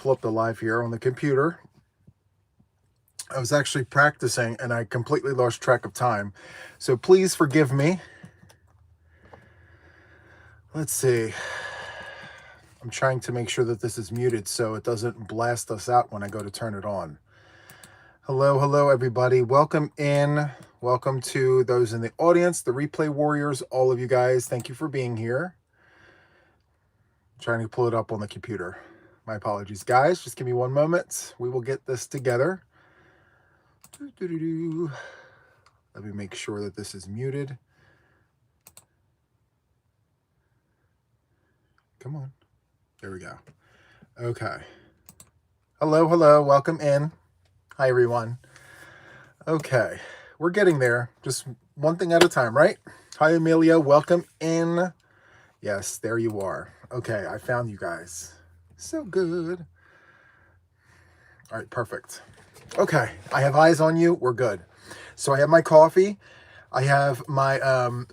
pull up the live here on the computer. I was actually practicing and I completely lost track of time. So please forgive me. Let's see. I'm trying to make sure that this is muted so it doesn't blast us out when I go to turn it on. Hello, everybody. Welcome in. Welcome to those in the audience, the replay warriors, all of you guys. Thank you for being here. I'm trying to pull it up on the computer. My apologies, guys. Just give me one moment. We will get this together. Let me make sure that this is muted. Come on. There we go. Okay. Hello. Welcome in. Hi, everyone. Okay. We're getting there. Just one thing at a time, right? Hi, Amelia. Welcome in. Yes, there you are. Okay. I found you guys. So good. All right. Perfect. Okay. I have eyes on you. We're good. So I have my coffee. I have my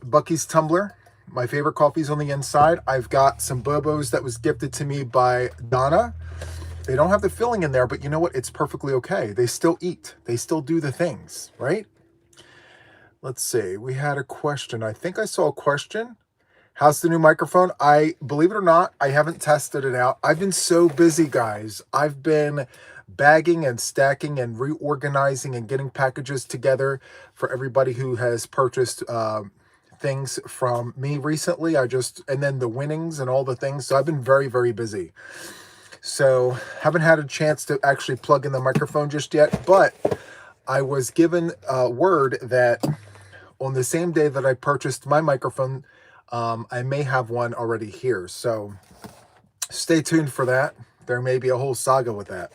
Bucky's tumbler. My favorite coffee's on the inside. I've got some Bobos that was gifted to me by Donna. They don't have the filling in there, but you know what? It's perfectly okay. They still eat. They still do the things, right? Let's see. We had a question. I think I saw a question. How's the new microphone? Believe it or not, I haven't tested it out. I've been so busy, guys. I've been bagging and stacking and reorganizing and getting packages together for everybody who has purchased things from me recently. And then the winnings and all the things. So I've been very, very busy. So haven't had a chance to actually plug in the microphone just yet, but I was given word that on the same day that I purchased my microphone, I may have one already here. So stay tuned for that. There may be a whole saga with that.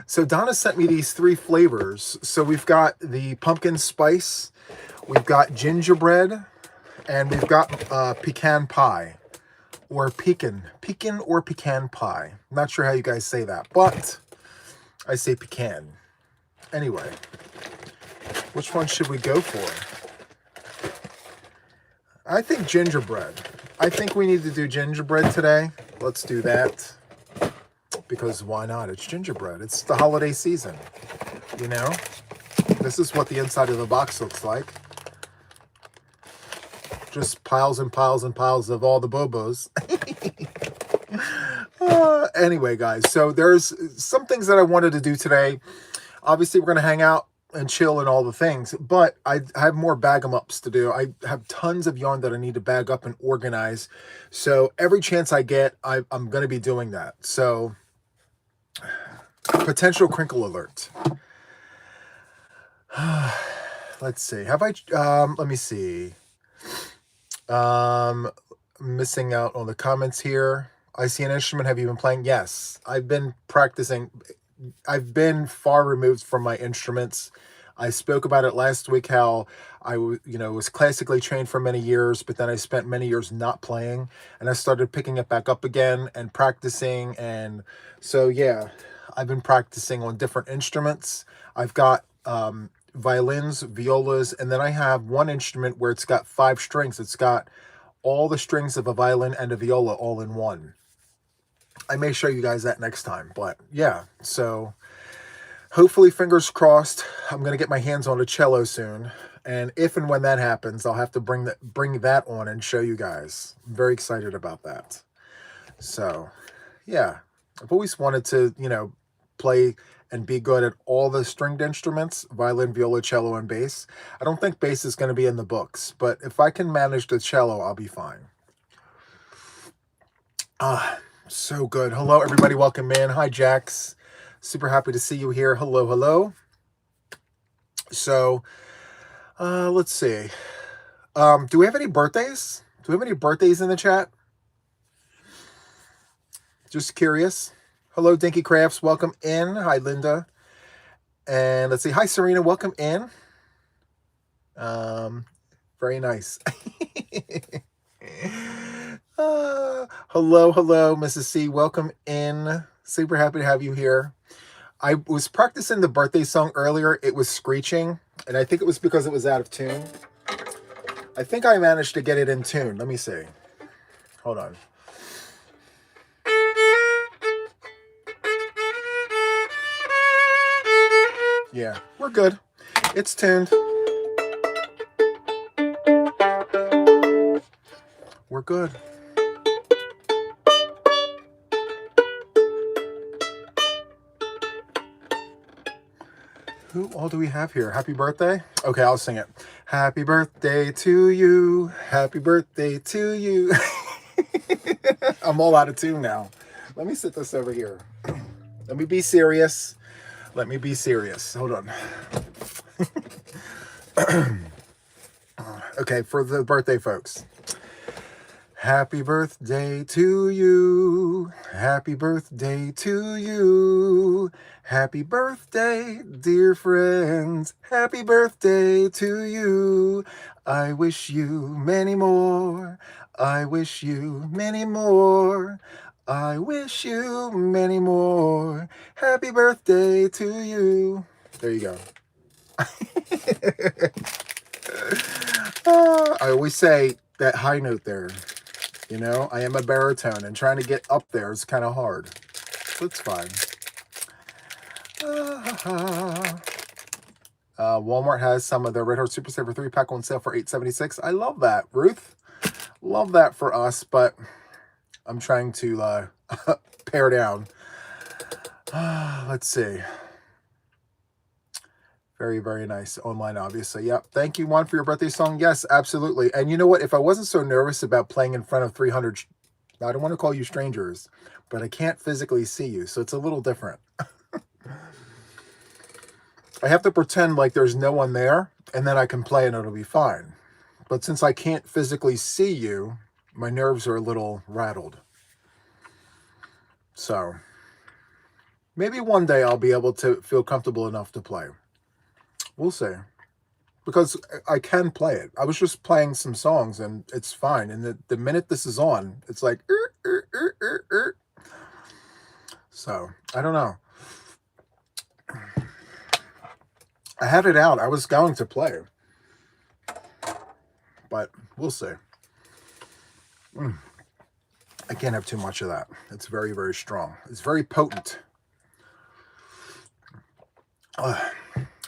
So Donna sent me these 3 flavors. So we've got the pumpkin spice, we've got gingerbread, and we've got pecan pie. Or pecan or pecan pie. Not sure how you guys say that, but I say pecan. Anyway, which one should we go for? I think gingerbread. I think we need to do gingerbread today. Let's do that. Because why not? It's gingerbread. It's the holiday season. You know? This is what the inside of the box looks like. Just piles and piles and piles of all the Bobos. Anyway, guys, so there's some things that I wanted to do today. Obviously, we're going to hang out and chill and all the things, but I have more bag-em-ups to do. I have tons of yarn that I need to bag up and organize. So every chance I get, I'm going to be doing that. So potential crinkle alert. Let's see. Have I, let me see. Missing out on the comments here. I see an instrument. Have you been playing? Yes, I've been practicing. I've been far removed from my instruments. I spoke about it last week, how I was classically trained for many years, but then I spent many years not playing, and I started picking it back up again and practicing. And so, yeah, I've been practicing on different instruments. I've got violins, violas, and then I have one instrument where it's got 5 strings. It's got all the strings of a violin and a viola all in one. I may show you guys that next time, but yeah, so hopefully, fingers crossed, I'm going to get my hands on a cello soon, and if and when that happens, I'll have to bring that on and show you guys. I'm very excited about that. So yeah, I've always wanted to, play and be good at all the stringed instruments: violin, viola, cello, and bass. I don't think bass is going to be in the books, but if I can manage the cello, I'll be fine. So good. Hello, everybody. Welcome in. Hi, Jax. Super happy to see you here. Hello. So, let's see. Do we have any birthdays? Do we have any birthdays in the chat? Just curious. Hello, Dinky Crafts. Welcome in. Hi, Linda. And let's see. Hi, Serena. Welcome in. Very nice. Hello, Mrs. C. Welcome in. Super happy to have you here. I was practicing the birthday song earlier. It was screeching, and I think it was because it was out of tune. I think I managed to get it in tune. Let me see. Hold on. Yeah, we're good. It's tuned. We're good. Who all do we have here? Happy birthday? Okay, I'll sing it. Happy birthday to you. Happy birthday to you. I'm all out of tune now. Let me sit this over here. Let me be serious. Let me be serious. Hold on. Okay, for the birthday folks. Happy birthday to you. Happy birthday to you. Happy birthday, dear friends. Happy birthday to you. I wish you many more. I wish you many more. I wish you many more. Happy birthday to you. There you go. I always say that high note there. You know, I am a baritone, and trying to get up there is kind of hard. So it's fine. Walmart has some of their Red Heart Super Saver 3-pack on sale for $8.76. I love that, Ruth. Love that for us, but I'm trying to pare down. Let's see. Very, very nice. Online, obviously. Yep. Thank you, Juan, for your birthday song. Yes, absolutely. And you know what? If I wasn't so nervous about playing in front of 300, I don't want to call you strangers, but I can't physically see you, so it's a little different. I have to pretend like there's no one there, and then I can play and it'll be fine. But since I can't physically see you, my nerves are a little rattled. So maybe one day I'll be able to feel comfortable enough to play. We'll see. Because I can play it. I was just playing some songs and it's fine. And the minute this is on, it's like, So, I don't know. I had it out. I was going to play. But we'll see. I can't have too much of that. It's very, very strong. It's very potent.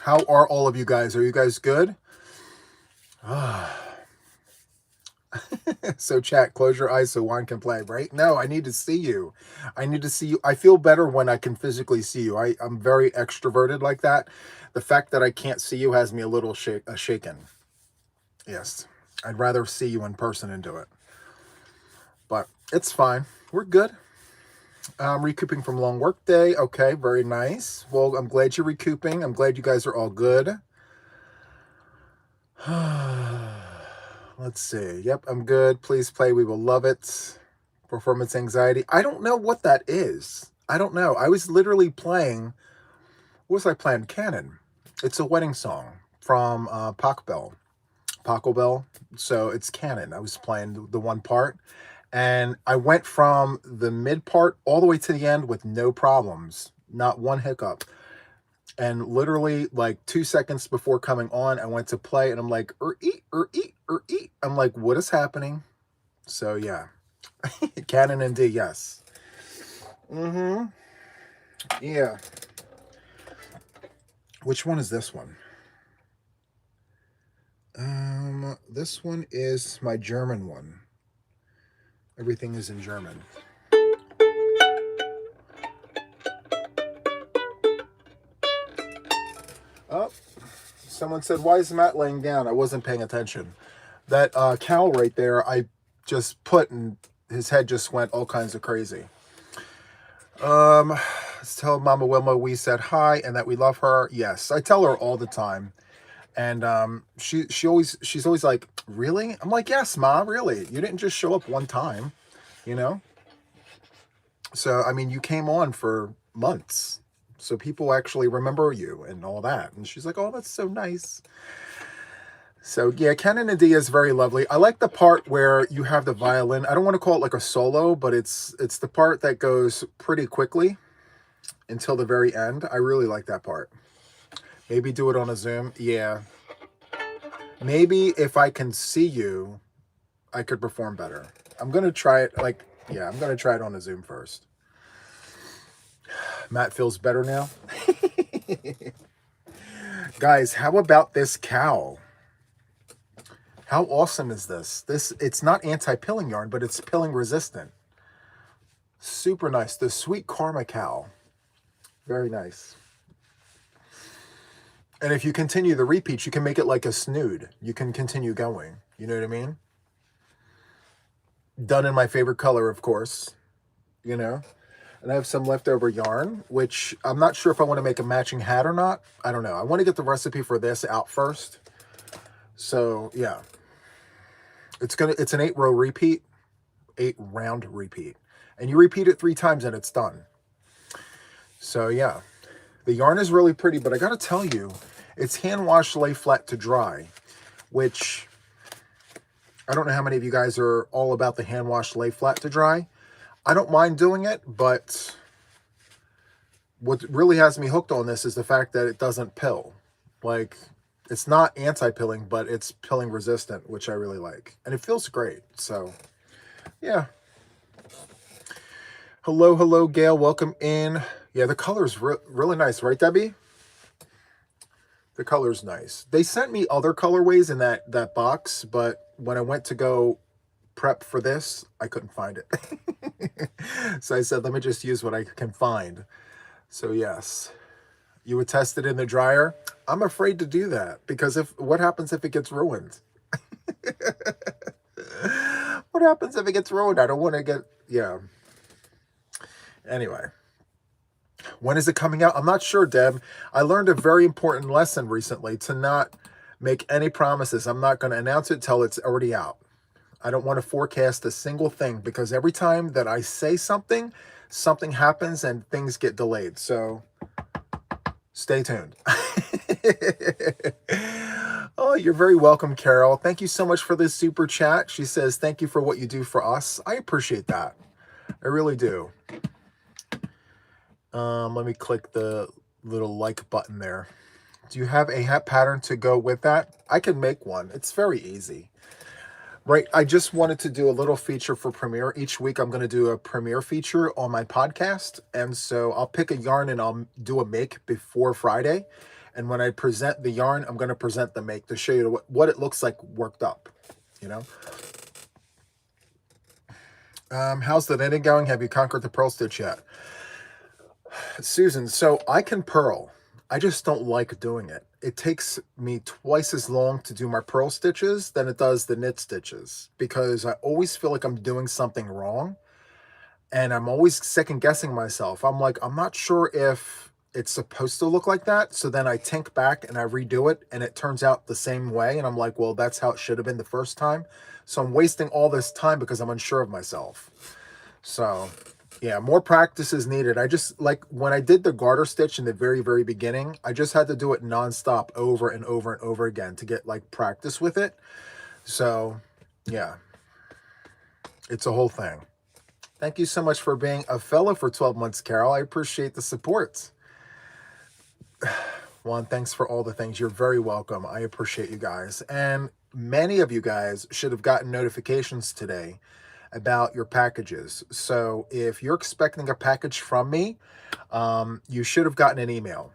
How are all of you guys? Are you guys good? So chat, close your eyes so Juan can play, right? No, I need to see you. I need to see you. I feel better when I can physically see you. I'm very extroverted like that. The fact that I can't see you has me a little shaken. Yes, I'd rather see you in person and do it. But it's fine. We're good. Recouping from long work day. Okay, very nice. Well, I'm glad you're recouping. I'm glad you guys are all good. Let's see. Yep, I'm good. Please play. We will love it. Performance anxiety. I don't know what that is. I don't know. I was literally playing. What was I playing? Canon. It's a wedding song from Paco Bell. So it's Canon. I was playing the one part. And I went from the mid part all the way to the end with no problems. Not one hiccup. And literally like 2 seconds before coming on, I went to play and I'm like, I'm like, what is happening? So yeah. Canon and D, yes. Yeah. Which one is this one? This one is my German one. Everything is in German. Oh, someone said, why is Matt laying down? I wasn't paying attention. That cowl right there, I just put and his head just went all kinds of crazy. Let's tell Mama Wilma we said hi and that we love her. Yes, I tell her all the time. And she's always like, really? I'm like, yes, Ma, really. You didn't just show up one time, you know? So, I mean, you came on for months. So people actually remember you and all that. And she's like, oh, that's so nice. So, yeah, Canon and D is very lovely. I like the part where you have the violin. I don't want to call it like a solo, but it's the part that goes pretty quickly until the very end. I really like that part. Maybe do it on a Zoom. Yeah. Maybe if I can see you, I could perform better. I'm going to try it. I'm going to try it on a Zoom first. Matt feels better now. Guys, how about this cowl? How awesome is this? It's not anti-pilling yarn, but it's pilling resistant. Super nice. The Sweet Karma cowl. Very nice. And if you continue the repeats, you can make it like a snood. You can continue going. You know what I mean? Done in my favorite color, of course. You know? And I have some leftover yarn, which I'm not sure if I want to make a matching hat or not. I don't know. I want to get the recipe for this out first. So, yeah. It's an 8-row repeat. 8-round repeat. And you repeat it 3 times and it's done. So, yeah. The yarn is really pretty, but I got to tell you, it's hand wash, lay flat to dry, which I don't know how many of you guys are all about the hand wash, lay flat to dry. I don't mind doing it, but what really has me hooked on this is the fact that it doesn't pill. Like, it's not anti-pilling, but it's pilling resistant, which I really like. And it feels great. So, yeah. Hello, Gail. Welcome in. Yeah, the color's really nice, right, Debbie? The color's nice. They sent me other colorways in that box, but when I went to go prep for this, I couldn't find it. So I said, let me just use what I can find. So yes, you would test it in the dryer. I'm afraid to do that because what happens if it gets ruined? What happens if it gets ruined? I don't want to yeah. Anyway. When is it coming out? I'm not sure, Deb. I learned a very important lesson recently to not make any promises. I'm not going to announce it till it's already out. I don't want to forecast a single thing because every time that I say something, something happens and things get delayed. So stay tuned. Oh, you're very welcome, Carol. Thank you so much for this super chat. She says, thank you for what you do for us. I appreciate that. I really do. Let me click the little like button there. Do you have a hat pattern to go with that? I can make one. It's very easy. Right, I just wanted to do a little feature for Premiere. Each week I'm going to do a Premiere feature on my podcast. And so I'll pick a yarn and I'll do a make before Friday. And when I present the yarn, I'm going to present the make to show you what it looks like worked up, you know. How's the knitting going? Have you conquered the purl stitch yet? Susan, so I can purl. I just don't like doing it. It takes me twice as long to do my purl stitches than it does the knit stitches because I always feel like I'm doing something wrong and I'm always second guessing myself. I'm like, I'm not sure if it's supposed to look like that. So then I tink back and I redo it and it turns out the same way. And I'm like, well, that's how it should have been the first time. So I'm wasting all this time because I'm unsure of myself. So yeah, more practice is needed. I just, like, when I did the garter stitch in the very, very beginning, I just had to do it nonstop over and over and over again to get, like, practice with it. So, yeah, it's a whole thing. Thank you so much for being a fellow for 12 months, Carol. I appreciate the support. Juan, thanks for all the things. You're very welcome. I appreciate you guys. And many of you guys should have gotten notifications today about your packages. So if you're expecting a package from me, you should have gotten an email.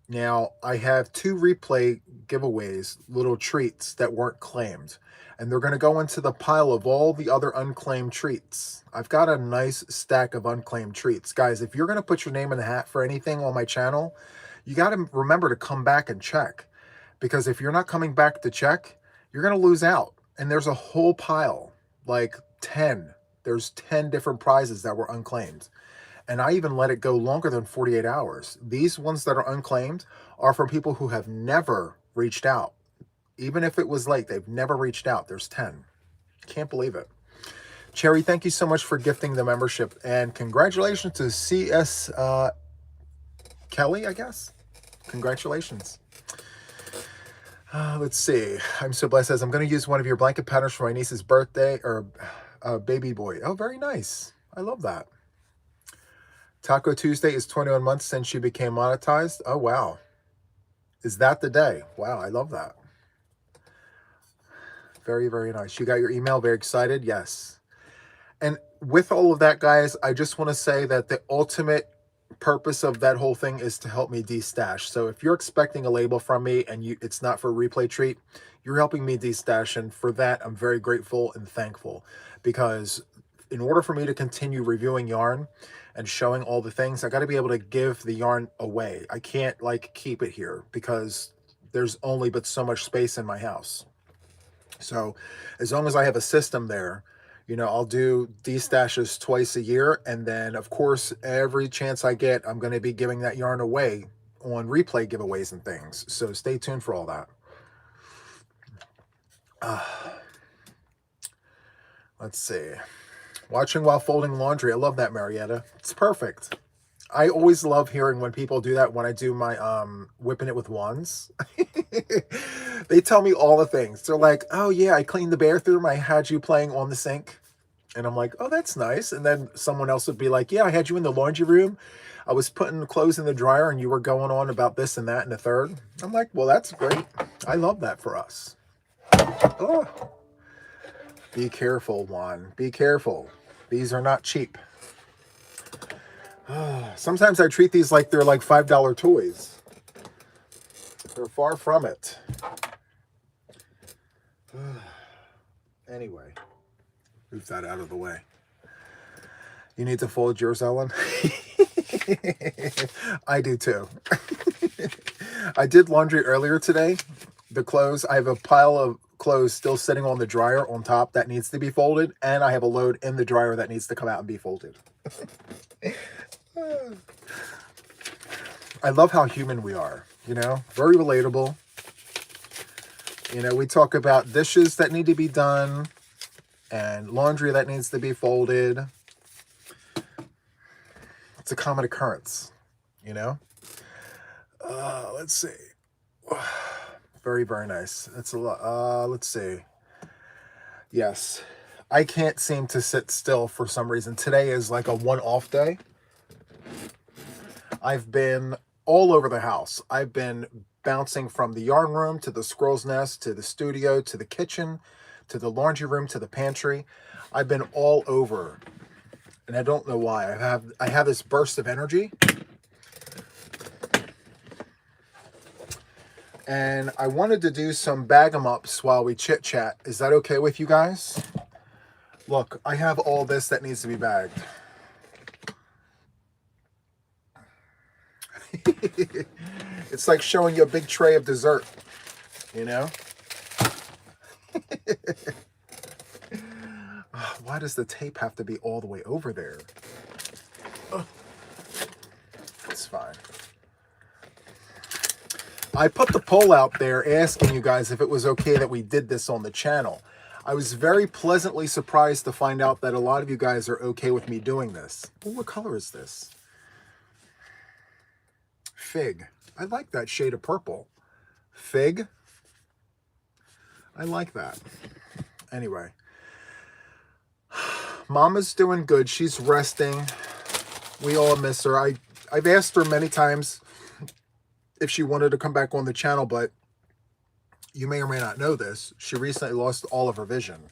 Now, I have 2 replay giveaways, little treats that weren't claimed, and they're going to go into the pile of all the other unclaimed treats. I've got a nice stack of unclaimed treats. Guys, if you're going to put your name in the hat for anything on my channel, you got to remember to come back and check, because if you're not coming back to check, you're going to lose out. And there's a whole pile, like 10. There's 10 different prizes that were unclaimed. And I even let it go longer than 48 hours. These ones that are unclaimed are from people who have never reached out. Even if it was late, they've never reached out. There's 10. Can't believe it. Cherry, thank you so much for gifting the membership. And congratulations to CS Kelly, I guess. Congratulations. Let's see. I'm so blessed. Says, I'm going to use one of your blanket patterns for my niece's birthday or baby boy. Oh, very nice. I love that. Taco Tuesday is 21 months since she became monetized. Oh, wow. Is that the day? Wow, I love that. Very, very nice. You got your email. Very excited. Yes. And with all of that, guys, I just want to say that the ultimate purpose of that whole thing is to help me de-stash. So if you're expecting a label from me and it's not for a replay treat, you're helping me de-stash, and for that I'm very grateful and thankful, because in order for me to continue reviewing yarn and showing all the things, I got to be able to give the yarn away. I can't like keep it here because there's only but so much space in my house. So as long as I have a system there, you know, I'll do de-stashes twice a year. And then, of course, every chance I get, I'm going to be giving that yarn away on replay giveaways and things. So stay tuned for all that. Let's see. Watching while folding laundry. I love that, Marietta. It's perfect. I always love hearing when people do that when I do my whipping it with wands. They tell me all the things. They're like, oh yeah, I cleaned the bathroom. I had you playing on the sink. And I'm like, oh, that's nice. And then someone else would be like, yeah, I had you in the laundry room. I was putting clothes in the dryer and you were going on about this and that and the third. I'm like, well, that's great. I love that for us. Oh. Be careful, Juan. Be careful. These are not cheap. Sometimes I treat these like they're like $5 toys. They're far from it. Anyway, move that out of the way. You need to fold yours, Ellen? I do too. I did laundry earlier today. The clothes, I have a pile of clothes still sitting on the dryer on top that needs to be folded, and I have a load in the dryer that needs to come out and be folded. I love how human we are, you know, very relatable. You know, we talk about dishes that need to be done and laundry that needs to be folded. It's a common occurrence, you know. Let's see. Very, very nice. That's a lot. Let's see. Yes, I can't seem to sit still for some reason. Today is like a one-off day. I've been all over the house. I've been bouncing from the yarn room to the squirrel's nest to the studio to the kitchen to the laundry room to the pantry. I've been all over, and I don't know why. I have this burst of energy, and I wanted to do some bag-em-ups while we chit-chat. Is that okay with you guys? Look, I have all this that needs to be bagged. It's like showing you a big tray of dessert, you know? Why does the tape have to be all the way over there? Oh, it's fine. I put the poll out there asking you guys if it was okay that we did this on the channel. I was very pleasantly surprised to find out that a lot of you guys are okay with me doing this. Well, what color is this? Fig. I like that shade of purple. Fig. I like that. Anyway. Mama's doing good. She's resting. We all miss her. I've asked her many times if she wanted to come back on the channel, but you may or may not know this. She recently lost all of her vision.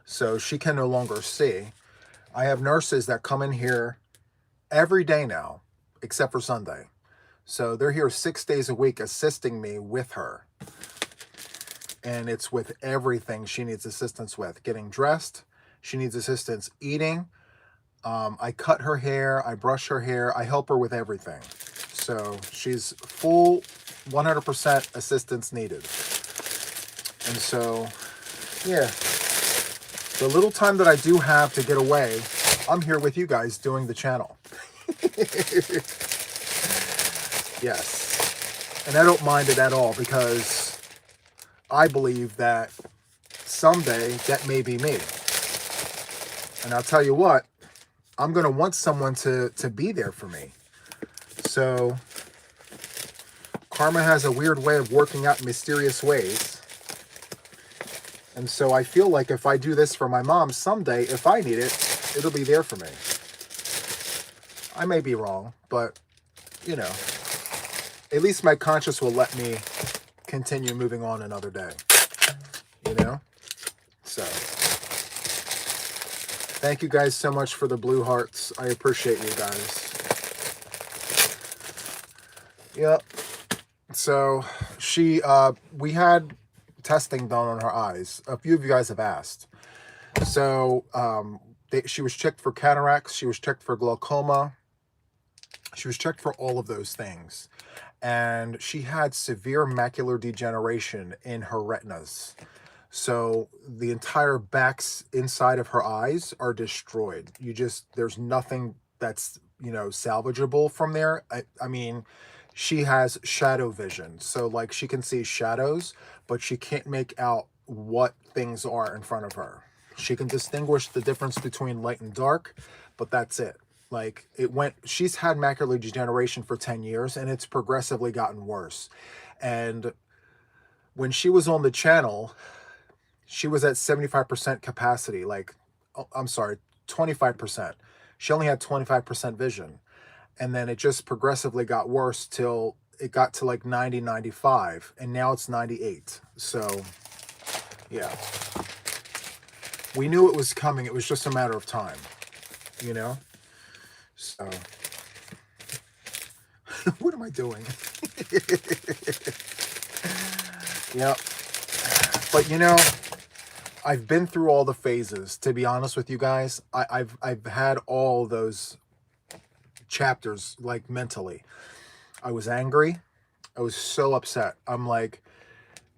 So she can no longer see. I have nurses that come in here every day now, except for Sunday. So they're here 6 days a week assisting me with her. And it's with everything she needs assistance with. Getting dressed. She needs assistance eating. I cut her hair. I brush her hair. I help her with everything. So she's full 100% assistance needed. And so, yeah. The little time that I do have to get away, I'm here with you guys doing the channel. Yes. And I don't mind it at all because I believe that someday that may be me. And I'll tell you what, I'm going to want someone to be there for me. So karma has a weird way of working out in mysterious ways. And so I feel like if I do this for my mom someday, if I need it, it'll be there for me. I may be wrong, but, you know, at least my conscience will let me continue moving on another day. You know? So, thank you guys so much for the blue hearts. I appreciate you guys. Yep. So we had testing done on her eyes. A few of you guys have asked. So she was checked for cataracts. She was checked for glaucoma. She was checked for all of those things. And she had severe macular degeneration in her retinas. So the entire backs inside of her eyes are destroyed. There's nothing that's, salvageable from there. I mean, she has shadow vision. So like she can see shadows, but she can't make out what things are in front of her. She can distinguish the difference between light and dark, but that's it. Like she's had macular degeneration for 10 years and it's progressively gotten worse. And when she was on the channel, she was at 75% capacity, I'm sorry, 25%. She only had 25% vision. And then it just progressively got worse till it got to like 90, 95, and now it's 98. So, yeah. We knew it was coming. It was just a matter of time, So, what am I doing? Yep. But I've been through all the phases. To be honest with you guys, I've had all those chapters, like mentally. I was angry. I was so upset. I'm like,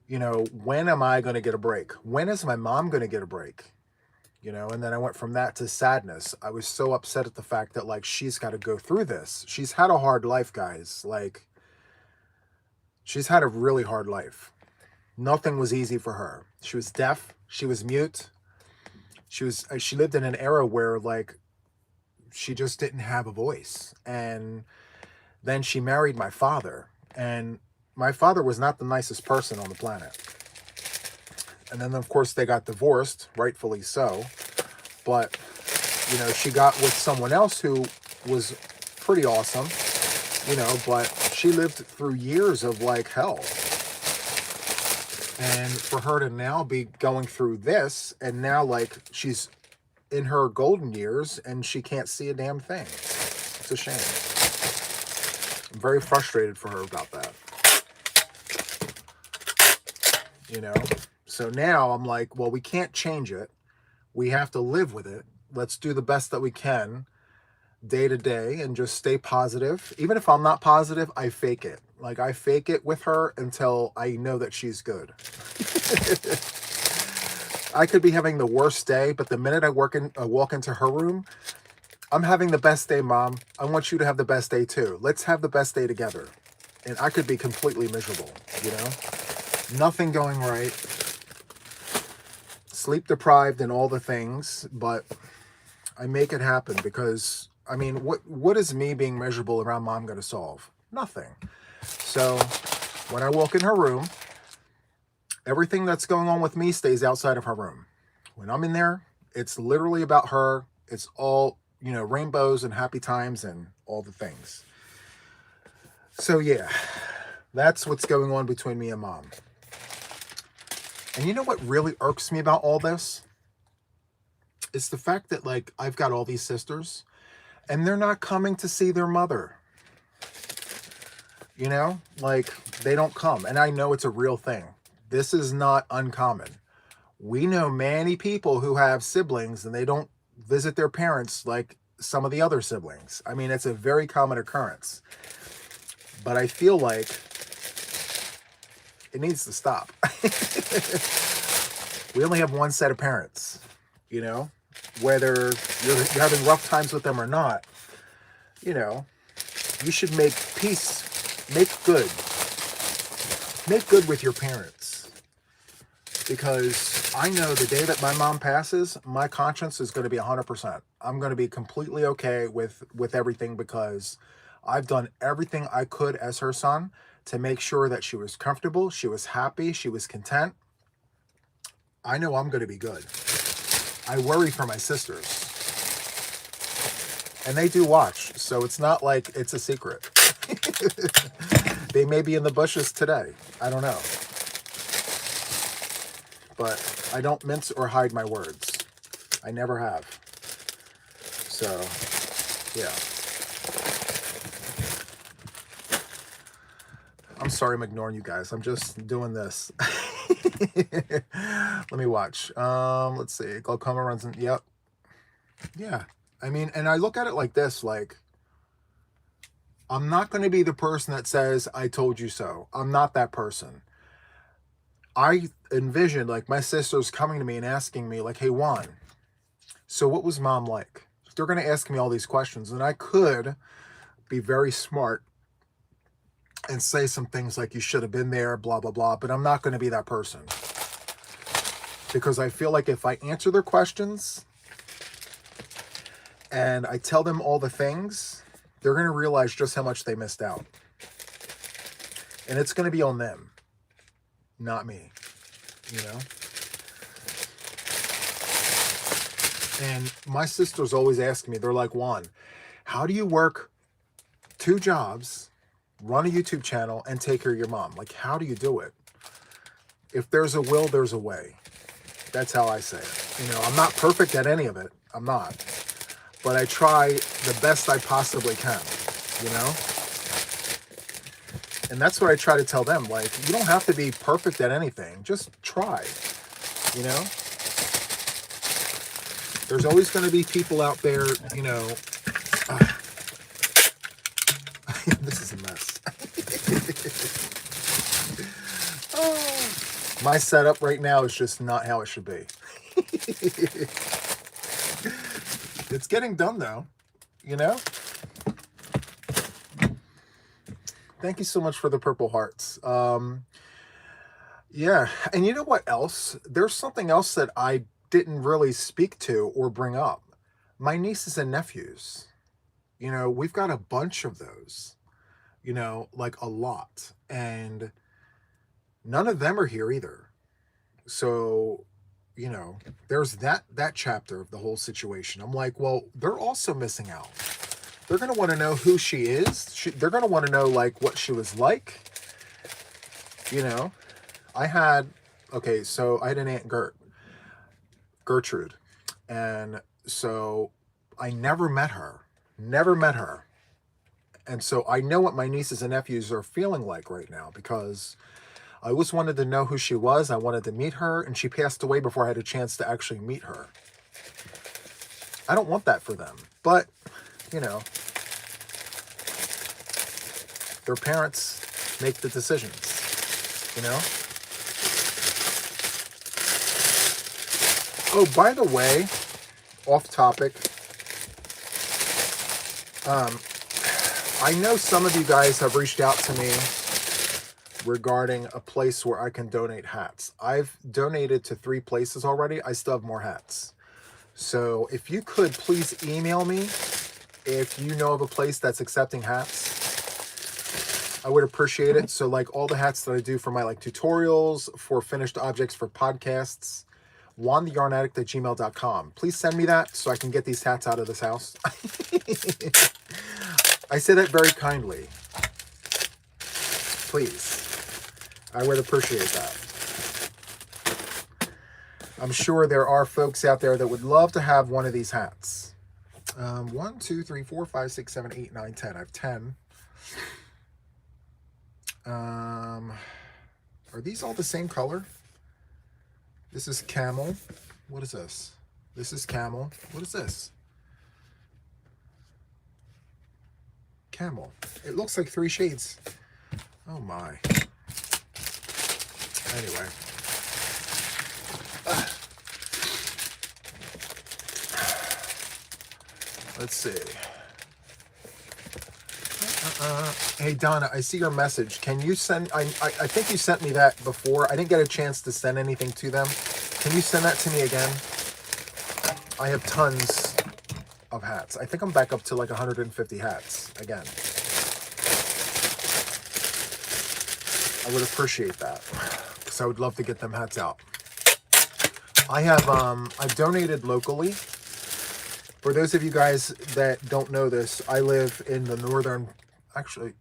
when am I going to get a break? When is my mom going to get a break? And then I went from that to sadness. I was so upset at the fact that like she's got to go through this. She's had a hard life, guys. Like she's had a really hard life. Nothing was easy for her. She was deaf. She was mute. She lived in an era where like she just didn't have a voice. And then she married my father, and my father was not the nicest person on the planet. And then of course they got divorced, rightfully so. But she got with someone else who was pretty awesome, but she lived through years of like hell. And for her to now be going through this, and now like she's in her golden years and she can't see a damn thing. It's a shame. I'm very frustrated for her about that. So now I'm like, well, we can't change it. We have to live with it. Let's do the best that we can day to day and just stay positive. Even if I'm not positive, I fake it. Like I fake it with her until I know that she's good. I could be having the worst day, but the minute I walk into her room, I'm having the best day, Mom. I want you to have the best day too. Let's have the best day together. And I could be completely miserable, Nothing going right. Sleep deprived and all the things, but I make it happen because, I mean, what is me being miserable around Mom going to solve? Nothing. So when I walk in her room, everything that's going on with me stays outside of her room. When I'm in there, it's literally about her. It's all, rainbows and happy times and all the things. So yeah, that's what's going on between me and Mom. And you know what really irks me about all this? It's the fact that like I've got all these sisters and they're not coming to see their mother. Like they don't come. And I know it's a real thing. This is not uncommon. We know many people who have siblings and they don't visit their parents like some of the other siblings. I mean, it's a very common occurrence. But I feel like it needs to stop. We only have one set of parents, whether you're having rough times with them or not, you should make peace, make good with your parents. Because I know the day that my mom passes, my conscience is going to be 100%. I'm going to be completely okay with everything because I've done everything I could as her son to make sure that she was comfortable, she was happy, she was content. I know I'm going to be good. I worry for my sisters. And they do watch, so it's not like it's a secret. They may be in the bushes today. I don't know. But I don't mince or hide my words. I never have. So, yeah. I'm sorry I'm ignoring you guys. I'm just doing this. Let me watch. Let's see. Glaucoma runs in. Yep. Yeah. I mean, and I look at it like this, like, I'm not going to be the person that says, I told you so. I'm not that person. I envision, like, my sisters coming to me and asking me, like, hey, Juan, so what was mom like? They're going to ask me all these questions, and I could be very smart and say some things like, you should have been there, blah, blah, blah, but I'm not going to be that person. Because I feel like if I answer their questions and I tell them all the things, they're going to realize just how much they missed out. And it's going to be on them, not me, you know? And my sisters always ask me, they're like, Juan, how do you work 2 jobs, run a YouTube channel, and take care of your mom? Like, how do you do it? If there's a will, there's a way. That's how I say it. You know, I'm not perfect at any of it. I'm not. But I try the best I possibly can, you know? And that's what I try to tell them. Like, you don't have to be perfect at anything. Just try, you know? There's always going to be people out there, you know. This is a mess. My setup right now is just not how it should be. It's getting done, though, you know? Thank you so much for the purple hearts. Yeah, and you know what else? There's something else that I didn't really speak to or bring up. My nieces and nephews. You know, we've got a bunch of those, you know, like a lot. And none of them are here either. So, you know, there's that chapter of the whole situation. I'm like, well, they're also missing out. They're going to want to know who she is. They're going to want to know, like, what she was like. You know, I had an Aunt Gertrude. And so I never met her. And so I know what my nieces and nephews are feeling like right now, because I always wanted to know who she was. I wanted to meet her, and she passed away before I had a chance to actually meet her. I don't want that for them, but, you know, their parents make the decisions, you know? Oh, by the way, off topic, I know some of you guys have reached out to me regarding a place where I can donate hats. I've donated to 3 places already. I still have more hats. So if you could please email me if you know of a place that's accepting hats, I would appreciate it. So like all the hats that I do for my like tutorials, for finished objects, for podcasts, juantheyarnaddict@gmail.com. Please send me that so I can get these hats out of this house. I say that very kindly. Please. I would appreciate that. I'm sure there are folks out there that would love to have one of these hats. 1, 2, 3, 4, 5, 6, 7, 8, 9, 10. I have 10. Are these all the same color? This is camel. What is this? This is camel. What is this? Camel. It looks like 3 shades. Oh my. Anyway. Let's see. Hey Donna, I see your message. Can you send, I think you sent me that before. I didn't get a chance to send anything to them. Can you send that to me again? I have tons of hats. I think I'm back up to like 150 hats again. I would appreciate that, because I would love to get them hats out. I have, I've donated locally. For those of you guys that don't know this, I live in the northern, actually,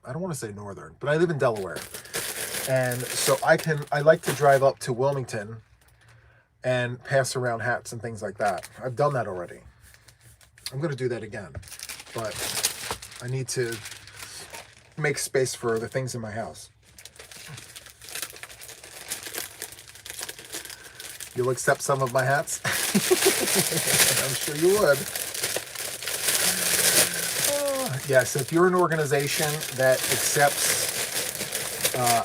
I don't want to say northern, but I live in Delaware. And so I like to drive up to Wilmington and pass around hats and things like that. I've done that already. I'm going to do that again. But I need to make space for the things in my house. You'll accept some of my hats? I'm sure you would. Yes, if you're an organization that accepts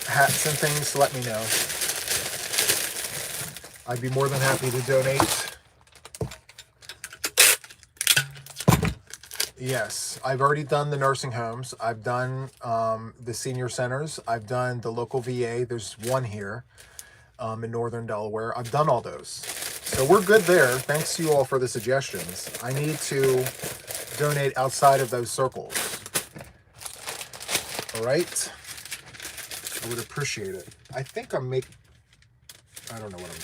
hats and things, let me know. I'd be more than happy to donate. Yes, I've already done the nursing homes. I've done the senior centers. I've done the local VA. There's one here in northern Delaware. I've done all those. So we're good there. Thanks to you all for the suggestions. I need to donate outside of those circles. All right? I would appreciate it. I think I don't know what I'm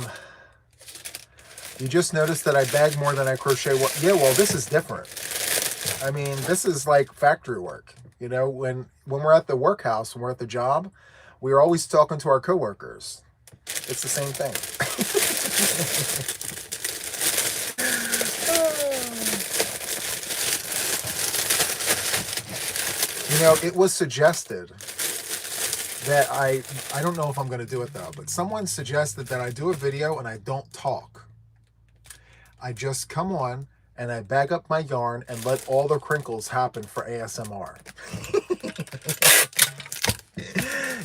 doing. You just noticed that I bag more than I crochet. Yeah, well, this is different. I mean, this is like factory work. You know, when we're at the workhouse, when we're at the job, we're always talking to our coworkers. It's the same thing. You know, it was suggested that I don't know if I'm going to do it though, but someone suggested that I do a video and I don't talk. I just come on and I bag up my yarn and let all the crinkles happen for ASMR.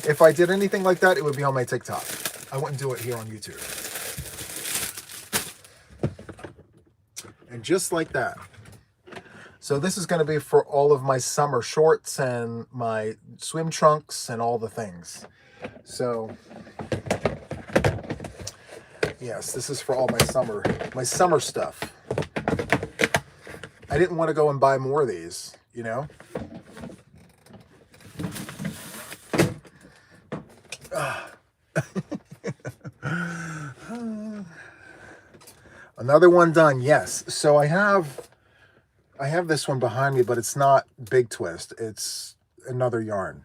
If I did anything like that, it would be on my TikTok. I wouldn't do it here on YouTube. And just like that. So this is going to be for all of my summer shorts and my swim trunks and all the things. So yes, this is for all my summer stuff. I didn't want to go and buy more of these, you know. Another one done, yes. So I have this one behind me, but it's not Big Twist. It's another yarn.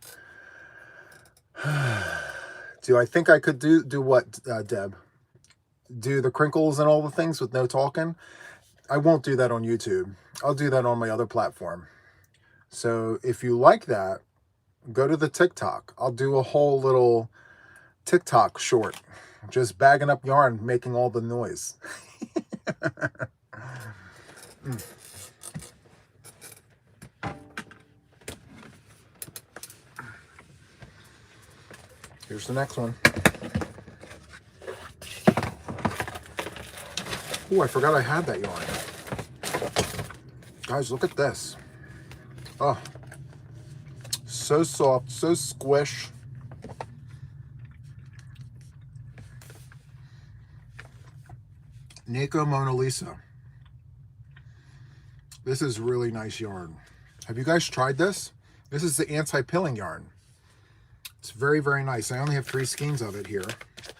Do I think I could do what, Deb? Do the crinkles and all the things with no talking? I won't do that on YouTube. I'll do that on my other platform. So if you like that, go to the TikTok. I'll do a whole little TikTok short, just bagging up yarn, making all the noise. Here's the next one. Oh, I forgot I had that yarn. Guys, look at this. Oh, so soft, so squish. Nico Mona Lisa. This is really nice yarn. Have you guys tried this? This is the anti-pilling yarn. It's very, very nice. I only have 3 skeins of it here.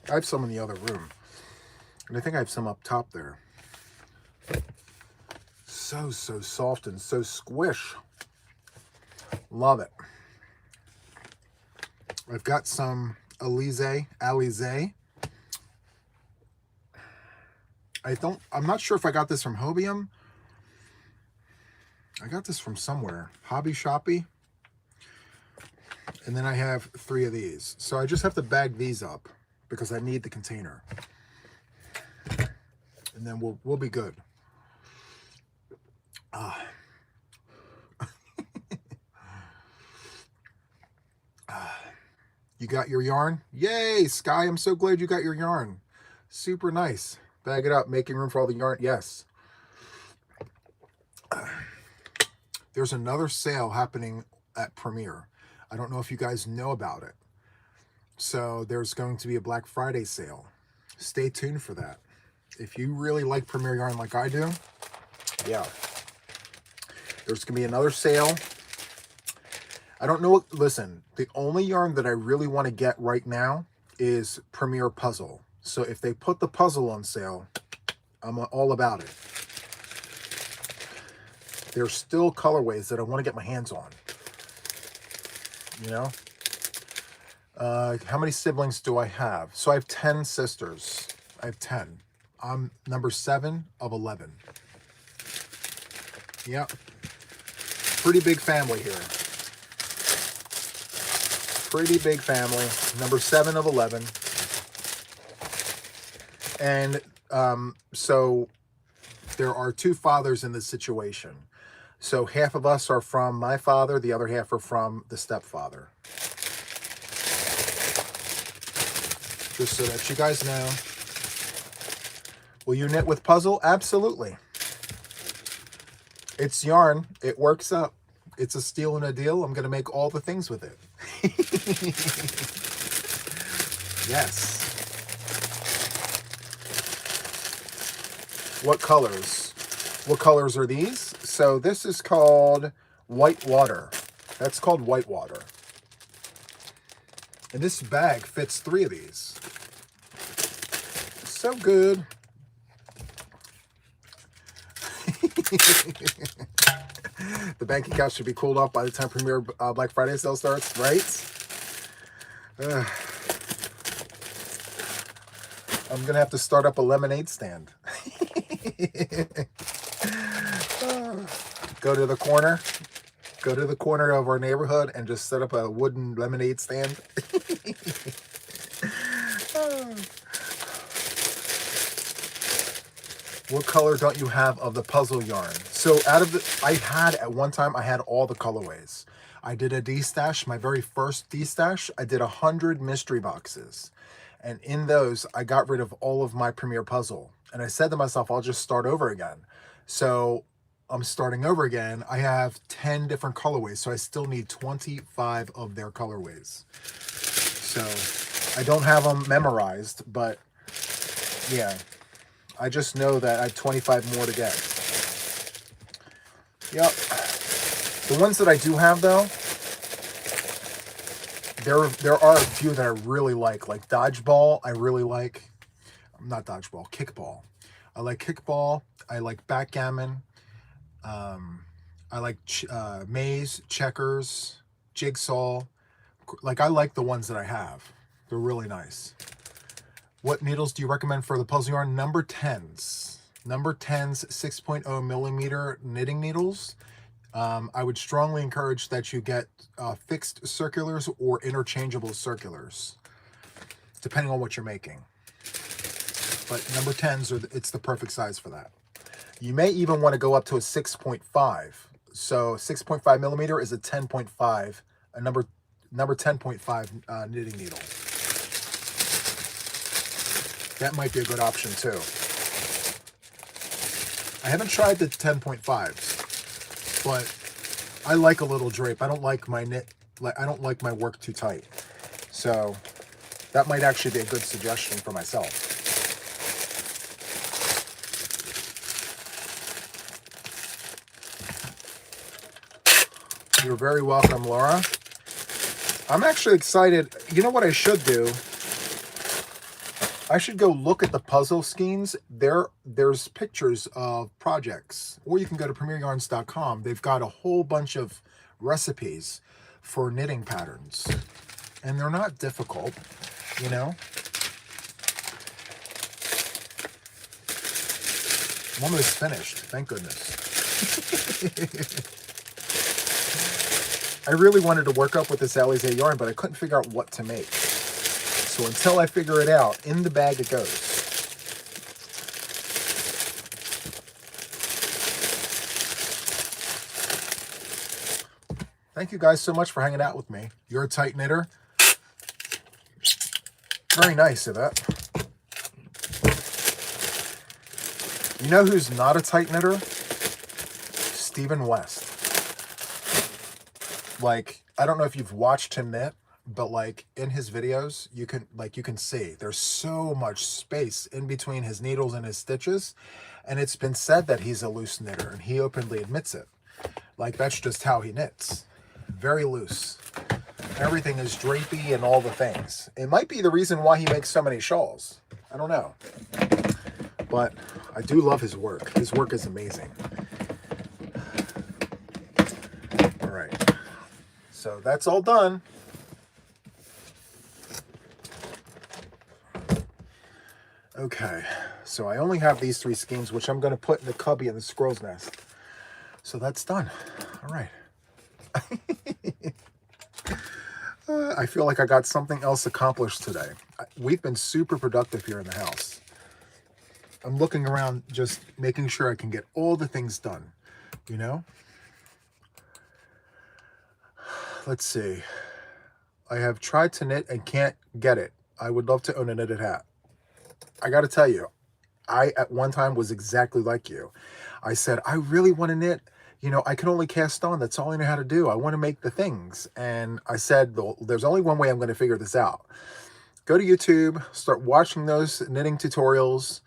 I have some in the other room. And I think I have some up top there. So soft and so squish. Love it. I've got some Alize. I'm not sure if I got this from Hobium. I got this from somewhere. Hobby Shoppy. And then I have 3 of these. So I just have to bag these up because I need the container. And then we'll be good. You got your yarn? Yay, Sky, I'm so glad you got your yarn. Super nice. Bag it up, making room for all the yarn. Yes. There's another sale happening at Premier. I don't know if you guys know about it. So there's going to be a Black Friday sale. Stay tuned for that. If you really like Premier yarn like I do, yeah. There's going to be another sale. I don't know. Listen, the only yarn that I really want to get right now is Premier Puzzle. So if they put the puzzle on sale, I'm all about it. There's still colorways that I want to get my hands on. You know? How many siblings do I have? So I have 10 sisters. I have 10. I'm number 7 of 11. Yep. Pretty big family here. Pretty big family. Number 7 of 11. And so there are 2 fathers in this situation. So half of us are from my father, the other half are from the stepfather. Just so that you guys know. Will you knit with puzzle? Absolutely. It's yarn. It works up. It's a steal and a deal. I'm going to make all the things with it. Yes. What colors? What colors are these? So this is called white water. That's called white water. And this bag fits 3 of these. So good. The bank account should be cooled off by the time Premier Black Friday sale starts, right? I'm going to have to start up a lemonade stand. Go to the corner of our neighborhood and just set up a wooden lemonade stand. What color don't you have of the puzzle yarn? So at one time I had all the colorways. I did a D-stash, my very first D-stash. I did 100 mystery boxes. And in those, I got rid of all of my Premier puzzle. And I said to myself, I'll just start over again. So I'm starting over again. I have 10 different colorways, so I still need 25 of their colorways. So I don't have them memorized, but yeah, I just know that I have 25 more to get. Yep. The ones that I do have, though, there are a few that I really like dodgeball. I really like, not dodgeball, kickball. I like kickball. I like backgammon. I like maze, checkers, jigsaw. I like the ones that I have. They're really nice. What needles do you recommend for the puzzle yarn? Number 10s. Number 10s 6.0 millimeter knitting needles. I would strongly encourage that you get fixed circulars or interchangeable circulars, depending on what you're making. But number 10s, it's the perfect size for that. You may even want to go up to a 6.5. So 6.5 millimeter is a 10.5, a number 10.5 knitting needle. That might be a good option too. I haven't tried the 10.5s, but I like a little drape. I don't like my work too tight. So that might actually be a good suggestion for myself. You're very welcome, Laura. I'm actually excited. You know what I should do? I should go look at the puzzle skeins. There's pictures of projects, or you can go to premieryarns.com. They've got a whole bunch of recipes for knitting patterns, and they're not difficult, you know. I'm almost finished, thank goodness. I really wanted to work up with this Alizé yarn, but I couldn't figure out what to make. So until I figure it out, in the bag it goes. Thank you guys so much for hanging out with me. You're a tight knitter. Very nice, Yvette. You know who's not a tight knitter? Stephen West. I don't know if you've watched him knit, but in his videos, you can see there's so much space in between his needles and his stitches. And it's been said that he's a loose knitter, and he openly admits it. That's just how he knits. Very loose. Everything is drapey and all the things. It might be the reason why he makes so many shawls. I don't know. But I do love his work. His work is amazing. All right. So that's all done. Okay, so I only have these 3 skeins, which I'm going to put in the cubby in the squirrel's nest. So that's done. All right. I feel like I got something else accomplished today. We've been super productive here in the house. I'm looking around just making sure I can get all the things done, you know? Let's see. I have tried to knit and can't get it. I would love to own a knitted hat. I got to tell you, I at one time was exactly like you. I said, I really want to knit. You know, I can only cast on. That's all I know how to do. I want to make the things. And I said, there's only one way I'm going to figure this out. Go to YouTube, start watching those knitting tutorials,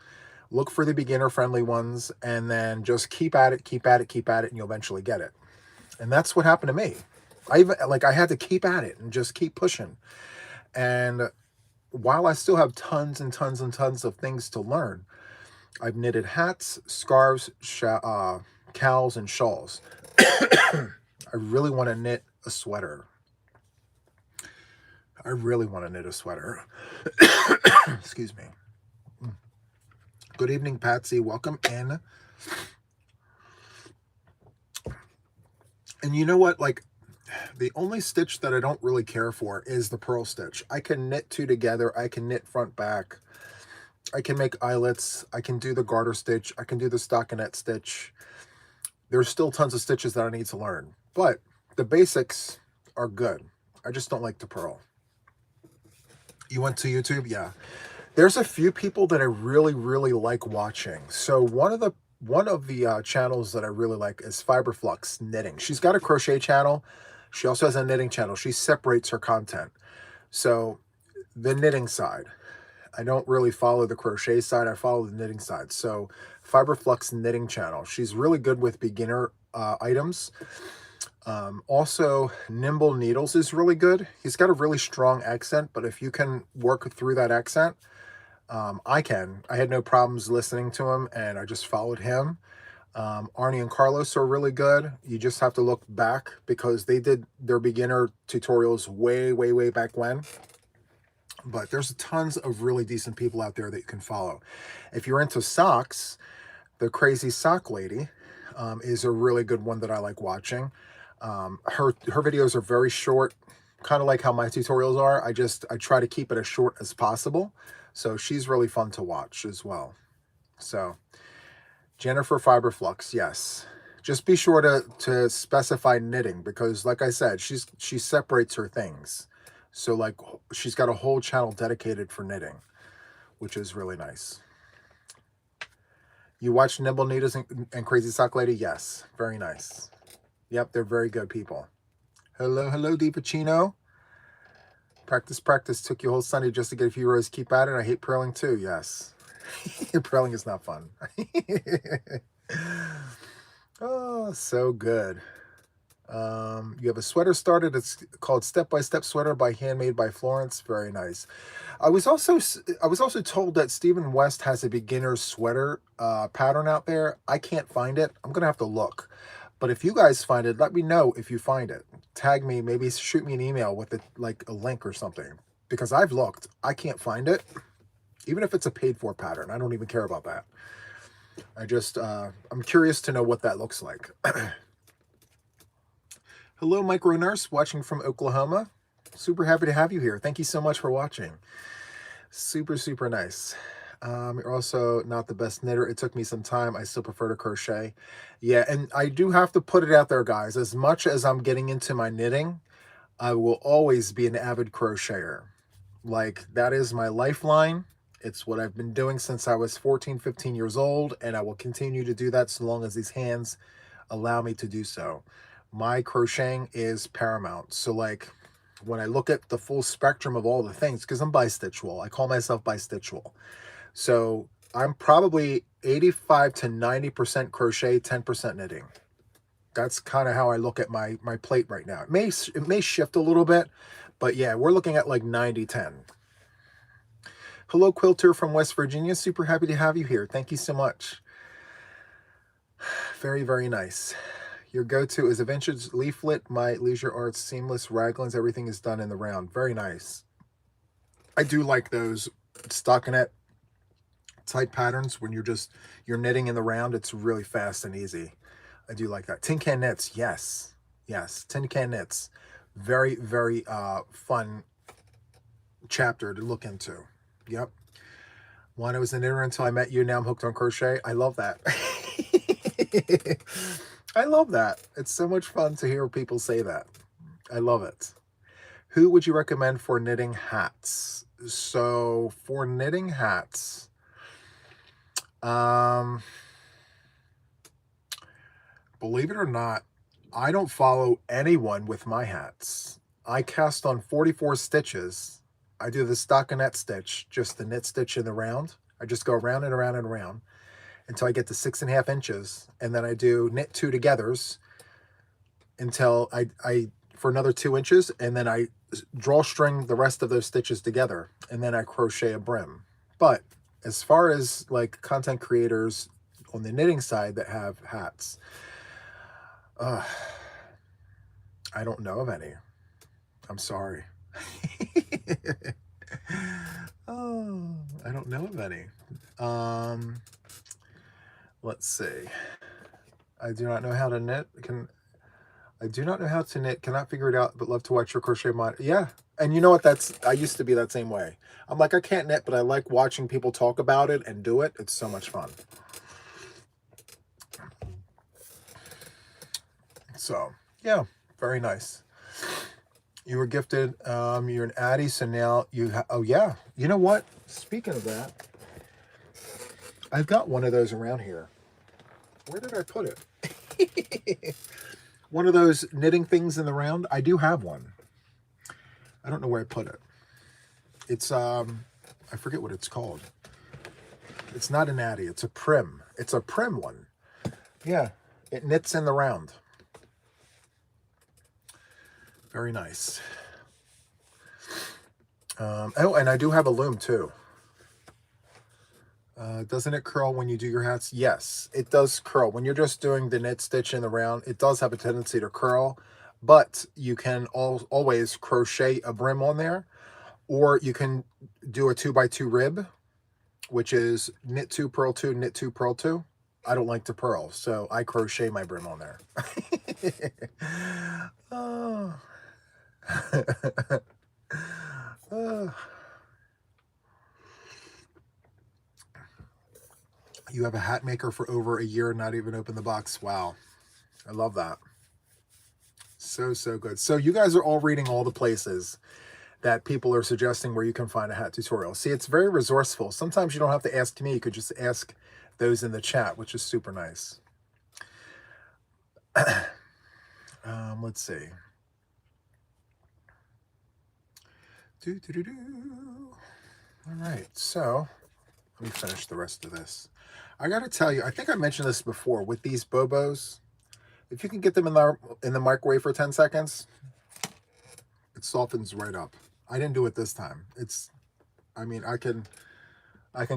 look for the beginner friendly ones, and then just keep at it, keep at it, keep at it, and you'll eventually get it. And that's what happened to me. I had to keep at it and just keep pushing. And while I still have tons and tons and tons of things to learn, I've knitted hats, scarves, cows, and shawls. I really want to knit a sweater. I really want to knit a sweater. Excuse me. Good evening, Patsy. Welcome in. And you know what? Like, the only stitch that I don't really care for is the purl stitch. I can knit two together. I can knit front back. I can make eyelets. I can do the garter stitch. I can do the stockinette stitch. There's still tons of stitches that I need to learn, but the basics are good. I just don't like to purl. You went to YouTube? Yeah. There's a few people that I really, really like watching. So one of the channels that I really like is Fiberflux Knitting. She's got a crochet channel. She also has a knitting channel. She separates her content. So the knitting side, I don't really follow the crochet side. I follow the knitting side. So Fiberflux Knitting channel. She's really good with beginner items. Also, Nimble Needles is really good. He's got a really strong accent, but if you can work through that accent, I can. I had no problems listening to him, and I just followed him. Arnie and Carlos are really good. You just have to look back because they did their beginner tutorials way, way, way back when. But there's tons of really decent people out there that you can follow. If you're into socks, the Crazy Sock Lady is a really good one that I like watching. Her videos are very short, kind of like how my tutorials are. I try to keep it as short as possible. So she's really fun to watch as well. So Jennifer Fiberflux, yes. Just be sure to specify knitting because, like I said, she separates her things. So like she's got a whole channel dedicated for knitting, which is really nice. You watch Nimble Needles and Crazy Sock Lady? Yes, very nice. Yep, they're very good people. Hello, hello, DiPacino. Practice took you a whole Sunday just to get a few rows. Keep at it. I hate purling too. Yes. Purling is not fun. Oh, so good. You have a sweater started. It's called Step by Step Sweater by Handmade by Florence. Very nice. I was also told that Stephen West has a beginner sweater pattern out there. I can't find it. I'm gonna have to look. But if you guys find it, let me know if you find it. Tag me, maybe shoot me an email with like a link or something. Because I've looked, I can't find it. Even if it's a paid for pattern, I don't even care about that. I just, I'm curious to know what that looks like. Hello, Micro Nurse, watching from Oklahoma. Super happy to have you here. Thank you so much for watching. Super, super nice. You're also not the best knitter. It took me some time. I still prefer to crochet. Yeah, and I do have to put it out there, guys. As much as I'm getting into my knitting, I will always be an avid crocheter. Like, that is my lifeline. It's what I've been doing since I was 14, 15 years old, and I will continue to do that so long as these hands allow me to do so. My crocheting is paramount. So, like, when I look at the full spectrum of all the things, because I'm bi-stitchable. I call myself bi-stitchable. So I'm probably 85 to 90% crochet, 10% knitting. That's kind of how I look at my plate right now. It may shift a little bit, but yeah, we're looking at like 90-10. Hello, Quilter from West Virginia. Super happy to have you here. Thank you so much. Very, very nice. Your go-to is a vintage leaflet, my leisure arts, seamless raglans. Everything is done in the round. Very nice. I do like those stockinette type patterns when you're knitting in the round. It's really fast and easy. I do like that. Tin can knits, yes. Yes, tin can knits. Very, very fun chapter to look into. Yep. One, I was a knitter until I met you. Now I'm hooked on crochet. I love that. I love that. It's so much fun to hear people say that. I love it. Who would you recommend for knitting hats? So for knitting hats, believe it or not, I don't follow anyone with my hats. I cast on 44 stitches. I do the stockinette stitch, just the knit stitch in the round. I just go around and around and around until I get to 6.5 inches. And then I do knit 2 togethers until I for another 2 inches. And then I drawstring the rest of those stitches together. And then I crochet a brim. But as far as like content creators on the knitting side that have hats, I don't know of any. I'm sorry. Oh, I don't know of any. Let's see. I do not know how to knit. I do not know how to knit. Cannot figure it out, but love to watch your crochet mod. Yeah. And you know what? I used to be that same way. I'm like, I can't knit, but I like watching people talk about it and do it. It's so much fun. So, yeah, very nice. You were gifted, you're an Addy, so now you oh yeah. You know what? Speaking of that, I've got one of those around here. Where did I put it? One of those knitting things in the round. I do have one. I don't know where I put it. It's, I forget what it's called. It's not an Addy, it's a Prim. It's a Prim one. Yeah, it knits in the round. Very nice. Oh, and I do have a loom too. Doesn't it curl when you do your hats? Yes, it does curl. When you're just doing the knit stitch in the round, it does have a tendency to curl, but you can always crochet a brim on there, or you can do a 2x2 rib, which is knit 2, purl 2, knit 2, purl 2. I don't like to purl, so I crochet my brim on there. Oh. You have a hat maker for over a year, not even open the box. Wow. I love that. So good. So you guys are all reading all the places that people are suggesting where you can find a hat tutorial. See, it's very resourceful. Sometimes you don't have to ask me. You could just ask those in the chat, which is super nice. Let's see. All right, so let me finish the rest of this. I got to tell you, I think I mentioned this before with these Bobos. If you can get them in the microwave for 10 seconds, it softens right up. I didn't do it this time. I mean, I can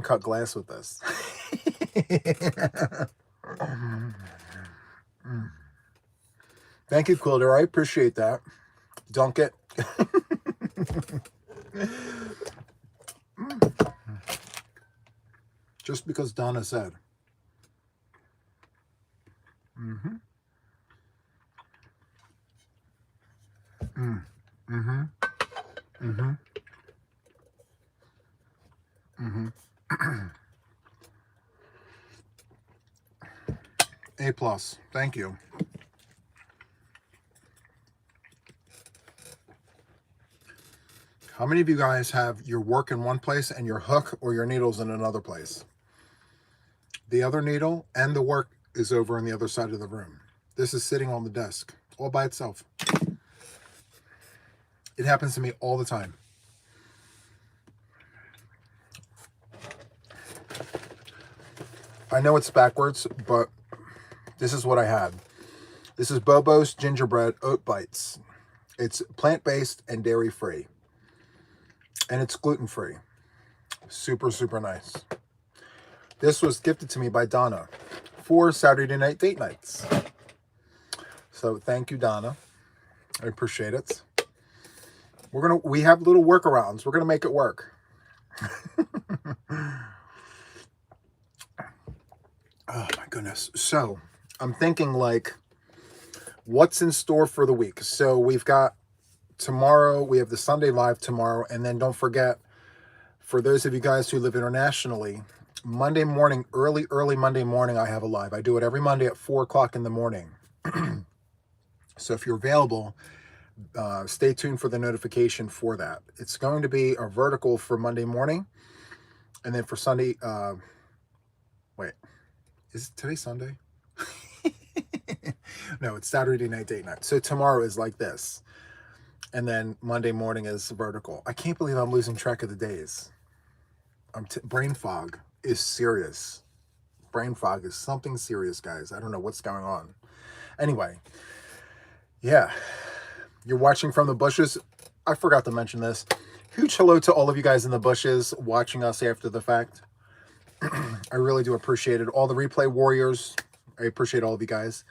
cut glass with this. Thank you, Quilter. I appreciate that. Dunk it. Just because Donna said. Mm-hmm. Mm-hmm. Mm-hmm. Mm-hmm. A+. Thank you. How many of you guys have your work in one place and your hook or your needles in another place? The other needle and the work is over on the other side of the room. This is sitting on the desk all by itself. It happens to me all the time. I know it's backwards, but this is what I had. This is Bobo's Gingerbread Oat Bites. It's plant-based and dairy-free. And it's gluten-free. Super, super nice. This was gifted to me by Donna for Saturday night date nights. So thank you, Donna. I appreciate it. We have little workarounds. We're gonna make it work. Oh my goodness. So I'm thinking like, what's in store for the week? So we've got tomorrow, we have the Sunday live tomorrow, and then don't forget, for those of you guys who live internationally, Monday morning, early Monday morning, I have a live. I do it every Monday at 4 o'clock in the morning. So if you're available, stay tuned for the notification for that. It's going to be a vertical for Monday morning, and then for Sunday, wait, is today Sunday? No, it's Saturday night, date night. So tomorrow is like this, and then Monday morning is vertical. I can't believe I'm losing track of the days. Brain fog is serious. Brain fog is something serious, guys. I don't know what's going on. Anyway, yeah, you're watching from the bushes. I forgot to mention this. Huge hello to all of you guys in the bushes watching us after the fact. I really do appreciate it. All the replay warriors, I appreciate all of you guys.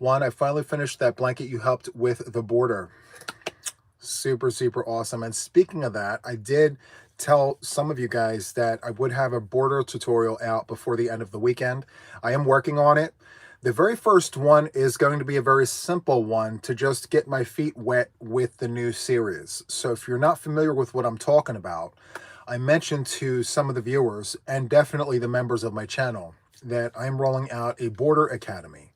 Juan, I finally finished that blanket you helped with the border. Super, super awesome. And speaking of that, I did tell some of you guys that I would have a border tutorial out before the end of the weekend. I am working on it. The very first one is going to be a very simple one to just get my feet wet with the new series. So if you're not familiar with what I'm talking about, I mentioned to some of the viewers and definitely the members of my channel that I'm rolling out a border academy.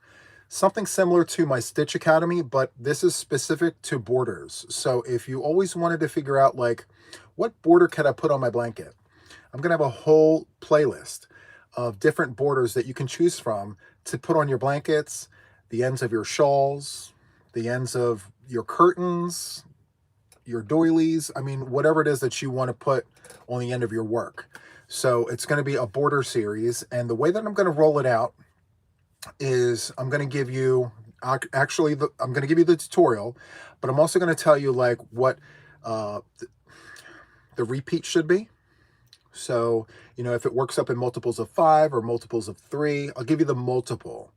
Something similar to my Stitch Academy, but this is specific to borders. So if you always wanted to figure out like, what border could I put on my blanket? I'm gonna have a whole playlist of different borders that you can choose from to put on your blankets, the ends of your shawls, the ends of your curtains, your doilies. I mean, whatever it is that you want to put on the end of your work. So it's going to be a border series. And the way that I'm going to roll it out is I'm going to give you, actually, I'm going to give you the tutorial, but I'm also going to tell you like what the repeat should be. So, you know, if it works up in multiples of 5 or multiples of 3, I'll give you the multiple.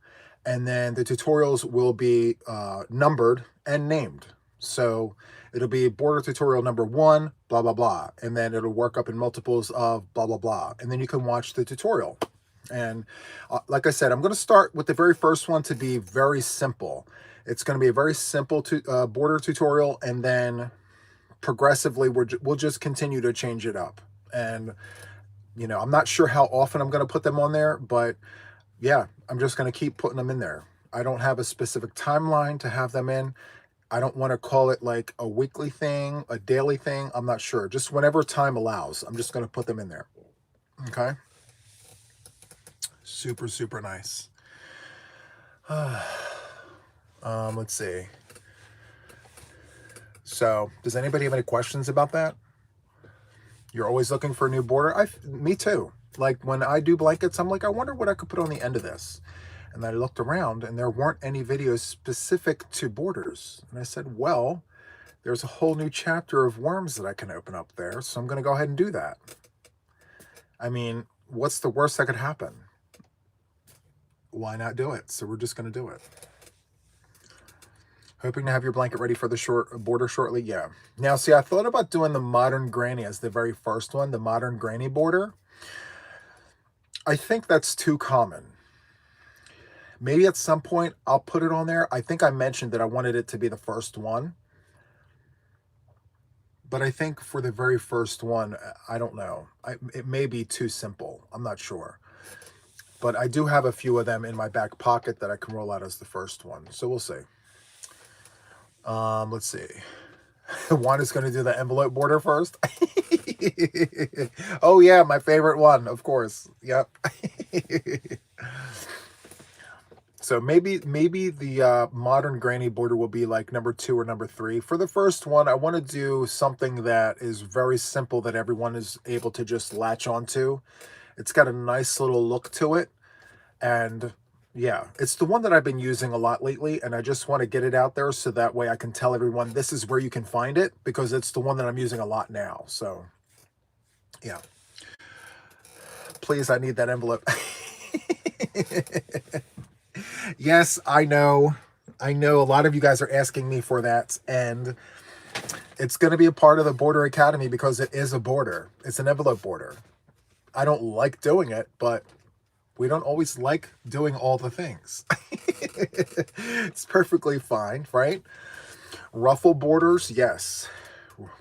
And then the tutorials will be numbered and named. So it'll be border tutorial number 1, blah, blah, blah. And then it'll work up in multiples of blah, blah, blah. And then you can watch the tutorial. And like I said, I'm going to start with the very first one to be very simple. It's going to be a very simple border tutorial. And then progressively, we'll just continue to change it up. And, you know, I'm not sure how often I'm going to put them on there, but yeah, I'm just going to keep putting them in there. I don't have a specific timeline to have them in. I don't want to call it like a weekly thing, a daily thing. I'm not sure. Just whenever time allows, I'm just going to put them in there. Okay. Super, super nice. Let's see. So does anybody have any questions about that? You're always looking for a new border? Me too. Like when I do blankets, I'm like, I wonder what I could put on the end of this. And I looked around and there weren't any videos specific to borders. And I said, well, there's a whole new chapter of worms that I can open up there. So I'm going to go ahead and do that. I mean, what's the worst that could happen? Why not do it? So we're just going to do it. Hoping to have your blanket ready for the border shortly. Yeah. Now, see, I thought about doing the modern granny as the very first one, the modern granny border. I think that's too common. Maybe at some point I'll put it on there. I think I mentioned that I wanted it to be the first one. But I think for the very first one, I don't know. It may be too simple. I'm not sure. But I do have a few of them in my back pocket that I can roll out as the first one. So we'll see. Let's see. Juan is going to do the envelope border first. Oh yeah, my favorite one, of course. Yep. So maybe the modern granny border will be like number 2 or number 3. For the first one, I want to do something that is very simple that everyone is able to just latch onto. It's got a nice little look to it. And yeah, it's the one that I've been using a lot lately, and I just want to get it out there so that way I can tell everyone this is where you can find it, because it's the one that I'm using a lot now. So yeah, please, I need that envelope. Yes, I know a lot of you guys are asking me for that, and it's going to be a part of the Border Academy because it is a border. It's an envelope border. I don't like doing it, but we don't always like doing all the things. It's perfectly fine, right? Ruffle borders, yes.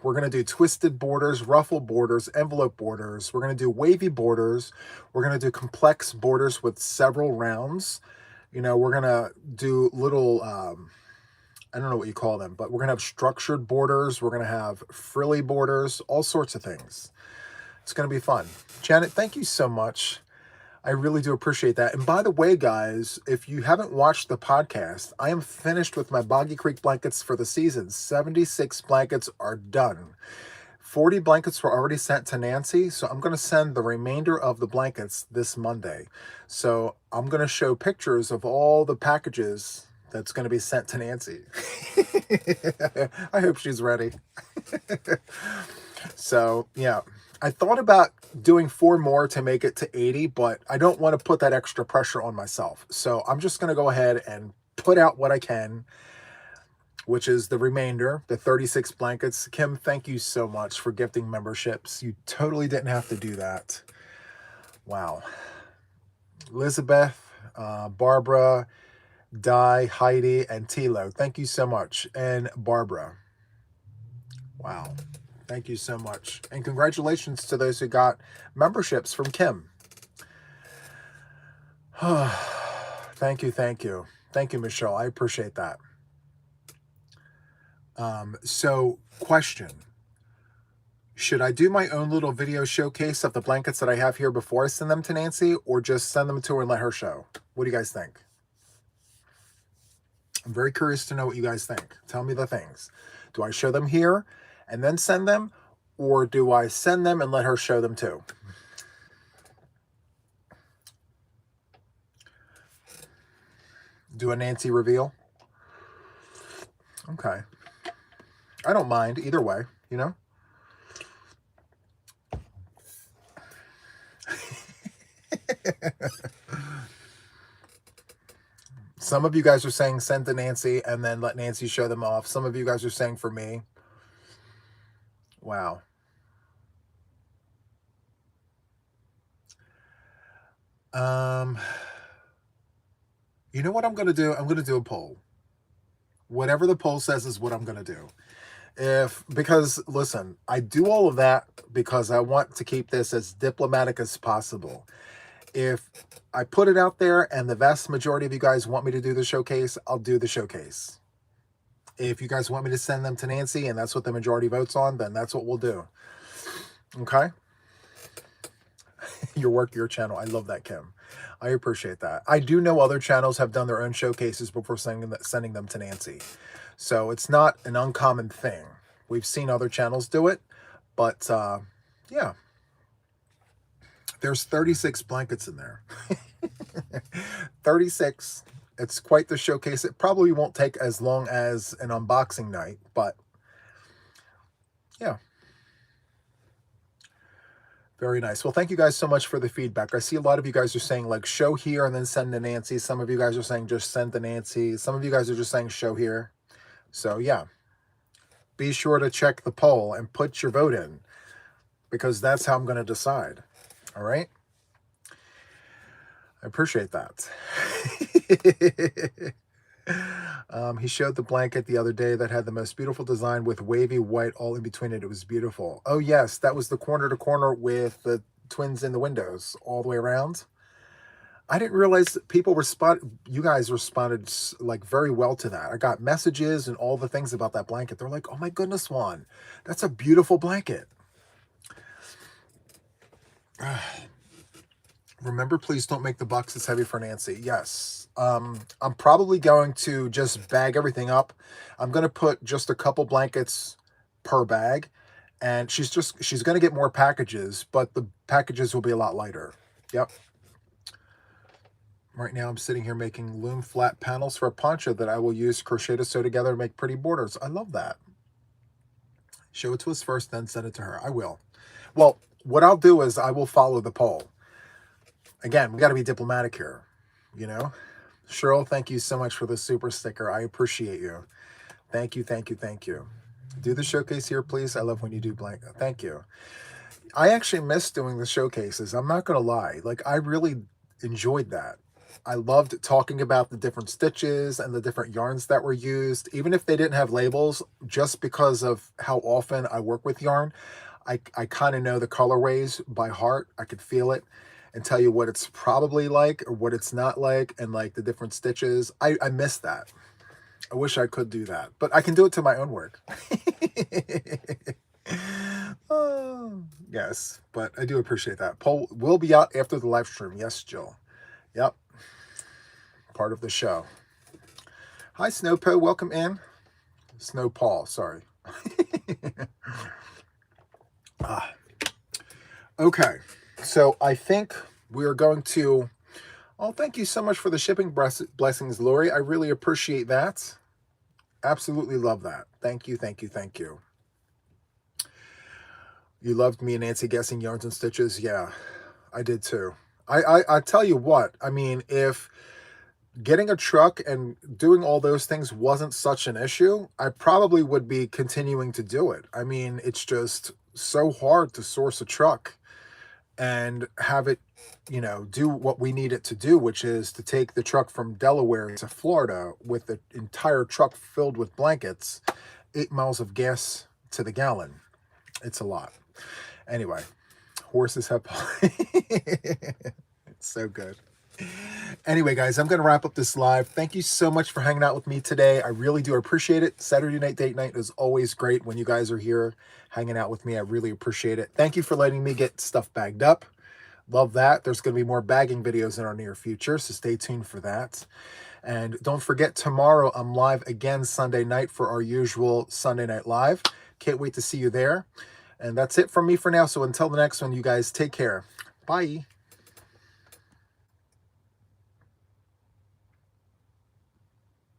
We're going to do twisted borders, ruffle borders, envelope borders. We're going to do wavy borders. We're going to do complex borders with several rounds. You know, we're going to do little, I don't know what you call them, but we're going to have structured borders. We're going to have frilly borders, all sorts of things. It's going to be fun. Janet, thank you so much. I really do appreciate that. And by the way, guys, if you haven't watched the podcast, I am finished with my Boggy Creek blankets for the season. 76 blankets are done. 40 blankets were already sent to Nancy, so I'm going to send the remainder of the blankets this Monday. So I'm going to show pictures of all the packages that's going to be sent to Nancy. I hope she's ready. So, yeah. I thought about doing 4 more to make it to 80, but I don't want to put that extra pressure on myself. So I'm just going to go ahead and put out what I can, which is the remainder, the 36 blankets. Kim, thank you so much for gifting memberships. You totally didn't have to do that. Wow. Elizabeth, Barbara, Di, Heidi, and Tilo, thank you so much. And Barbara. Wow. Thank you so much. And congratulations to those who got memberships from Kim. Thank you, thank you. Thank you, Michelle. I appreciate that. So, question. Should I do my own little video showcase of the blankets that I have here before I send them to Nancy, or just send them to her and let her show? What do you guys think? I'm very curious to know what you guys think. Tell me the things. Do I show them here and then send them, or do I send them and let her show them too? Do a Nancy reveal? Okay. I don't mind either way, you know? Some of you guys are saying send to Nancy and then let Nancy show them off. Some of you guys are saying for me. Wow. You know what I'm going to do? I'm going to do a poll. Whatever the poll says is what I'm going to do. Because listen, I do all of that because I want to keep this as diplomatic as possible. If I put it out there and the vast majority of you guys want me to do the showcase, I'll do the showcase. If you guys want me to send them to Nancy and that's what the majority votes on, then that's what we'll do. Okay? Your work, your channel. I love that, Kim. I appreciate that. I do know other channels have done their own showcases before sending them to Nancy. So it's not an uncommon thing. We've seen other channels do it, but yeah. There's 36 blankets in there. 36. It's quite the showcase. It probably won't take as long as an unboxing night, but yeah. Very nice. Well, thank you guys so much for the feedback. I see a lot of you guys are saying like show here and then send to Nancy. Some of you guys are saying just send to Nancy. Some of you guys are just saying show here. So yeah, be sure to check the poll and put your vote in because that's how I'm going to decide. All right. I appreciate that. He showed the blanket the other day that had the most beautiful design with wavy white all in between it. It was beautiful. Oh yes, that was the corner to corner with the twins in the windows all the way around. I didn't realize that people you guys responded like very well to that. I got messages and all the things about that blanket. They're like, oh my goodness, Juan, that's a beautiful blanket. Remember, please don't make the boxes heavy for Nancy. Yes. I'm probably going to just bag everything up. I'm going to put just a couple blankets per bag. And she's going to get more packages, but the packages will be a lot lighter. Yep. Right now I'm sitting here making loom flat panels for a poncho that I will use crochet to sew together to make pretty borders. I love that. Show it to us first, then send it to her. I will. Well, what I'll do is I will follow the poll. Again, we got to be diplomatic here, you know? Cheryl, thank you so much for the super sticker. I appreciate you. Thank you, thank you, thank you. Do the showcase here, please. I love when you do blank. Thank you. I actually miss doing the showcases. I'm not going to lie. Like, I really enjoyed that. I loved talking about the different stitches and the different yarns that were used, even if they didn't have labels, just because of how often I work with yarn. I kind of know the colorways by heart. I could feel it and tell you what it's probably like or what it's not like, and like the different stitches. I miss that. I wish I could do that, but I can do it to my own work. Oh, yes, but I do appreciate that. Poll will be out after the live stream. Yes, Jill. Yep. Part of the show. Hi, Snowpo. Welcome in. Snow Paul. Sorry. Okay. So I think we're going to... Oh, thank you so much for the shipping blessings, Lori. I really appreciate that. Absolutely love that. Thank you, thank you, thank you. You loved me and Nancy guessing yarns and stitches. Yeah, I did too. I tell you what, I mean, if getting a truck and doing all those things wasn't such an issue, I probably would be continuing to do it. I mean, it's just so hard to source a truck and have it, you know, do what we need it to do, which is to take the truck from Delaware to Florida with the entire truck filled with blankets, 8 miles of gas to the gallon. It's a lot. Anyway, horses have... It's so good. Anyway, guys, I'm going to wrap up this live. Thank you so much for hanging out with me today. I really do appreciate it. Saturday night date night is always great when you guys are here hanging out with me. I really appreciate it. Thank you for letting me get stuff bagged up. Love that. There's going to be more bagging videos in our near future, so stay tuned for that. And don't forget, tomorrow I'm live again Sunday night for our usual Sunday Night Live. Can't wait to see you there. And that's it from me for now. So until the next one, you guys take care. Bye.